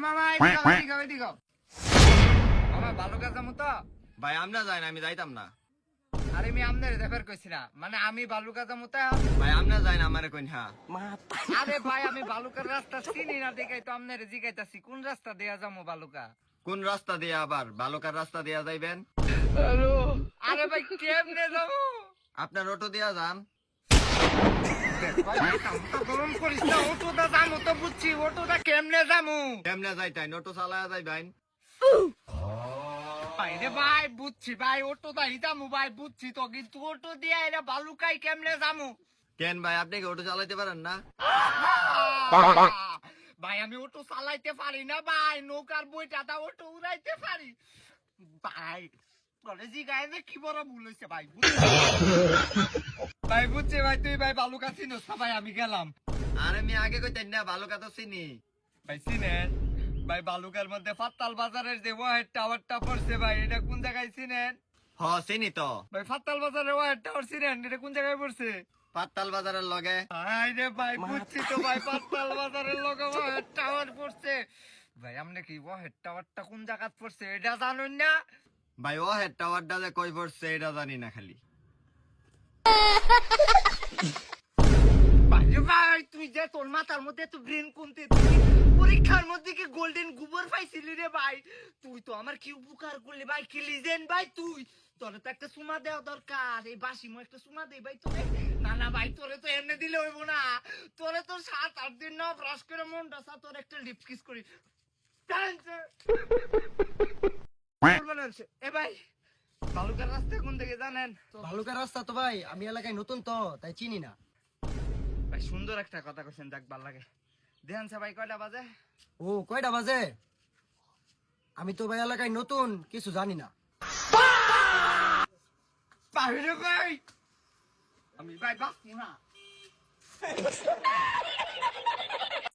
মামা এদিকে মামা বালুকা যাবো তো ভাই আমরা যাই না, আমি যাইতাম না। আরে আমি আমনের রেফার কইছি না, মানে আমি বালুকা যাবো তো। ভাই আমরা যাই না, আমারে কইন হ্যাঁ। আরে ভাই আমি বালুকার রাস্তা চিনি না দেখাই তো আমনের জিগাইতাছি কোন রাস্তা দেয়া যাবো বালুকা। কোন রাস্তা দিয়ে আবার বালুকার রাস্তা দিয়া যাইবেন? আরে ভাই কেমনে যাবো? আপনার অটো দিয়া যান। গরম করিস না, অটোটা যাবো তো বুঝছি, অটোটা কেমনে যাবো? কেমনে যাইতেন? অটো চালায়া যাইবেন। ভাই রে ভাই বুঝছি ভাই, অটোটা যাবো ভাই বুঝছি তো, কিন্তু অটো দিয়ে এরা বালুকাই কেমনে যাবো? কেন ভাই, আপনি কি অটো চালাইতে পারেন না? ভাই আমি অটো চালাইতে পারি না ভাই, নৌকার বইটা অটো উড়াইতে পারি ভাই। কলেজি গায়ে কি বড় ভুল হয়েছে ভাই। ভাই বুঝছি ভাই, তুই ভাই বালুকা চিনোস না ভাই, আমি গেলাম। আর আমি আগে কইতেন না, বালুকা তো চিনি। ভাই চিনেন ভাই, বালুকার মধ্যে ফাত্তাল বাজারের যে ওয়াহেড টাওয়ারটা পড়ছে ভাই, এটা কোন জায়গায় চিনেন? হ চিনি তো। ভাই ফাত্তাল বাজারের ওয়াহেড টাওয়ার চিনেন, এটা কোন জায়গায় পড়ছে? পাতাল বাজারের লগে। হাই রে ভাই বুঝছি তো ভাই, পাতাল বাজারের লগে ওয়াহেড টাওয়ার পড়ছে ভাই। আপনি কি ওয়াহেড টাওয়ারটা কোন জায়গায় পড়ছে এটা জানেন না? ভাই ও হেড টাওয়ারটা যে কই পড়ছে এটা জানি না খালি। ভাই রে ভাই, তুই যে তোর মাথার মধ্যে তো ব্রেন কমতে, পরীক্ষার মধ্যে কি গোল্ডেন গোবর পাইছিলি রে ভাই? তুই তো আমার কি উপকার করলি ভাই, কি লিজেন্ড ভাই তুই। তোরে তো একটা সুমা দেওয়া দরকার, এই বাসিমো একটা সুমা দেই ভাই তোরে। না না ভাই, তোরে তো এমনি দিলে হইব না, তোরে তো 7-8 দিন না ব্রাশ করে মনটা সা তোর একটা লিপ কিস করি। এ ভাই বালুকার রাস্তা কোন দিকে জানেন? ভালুকার রাস্তা তো ভাই আমি এলাকায় নতুন তো তাই চিনি না। ভাই সুন্দর একটা কথা কইছেন, দেখ ভাল লাগে। দেখেন ভাই কয়টা বাজে? ও কয়টা বাজে? আমি তো ভাই এলাকায় নতুন, কিছু জানি না। বাইরে ভাই আমি ভাই বাঁচবো না।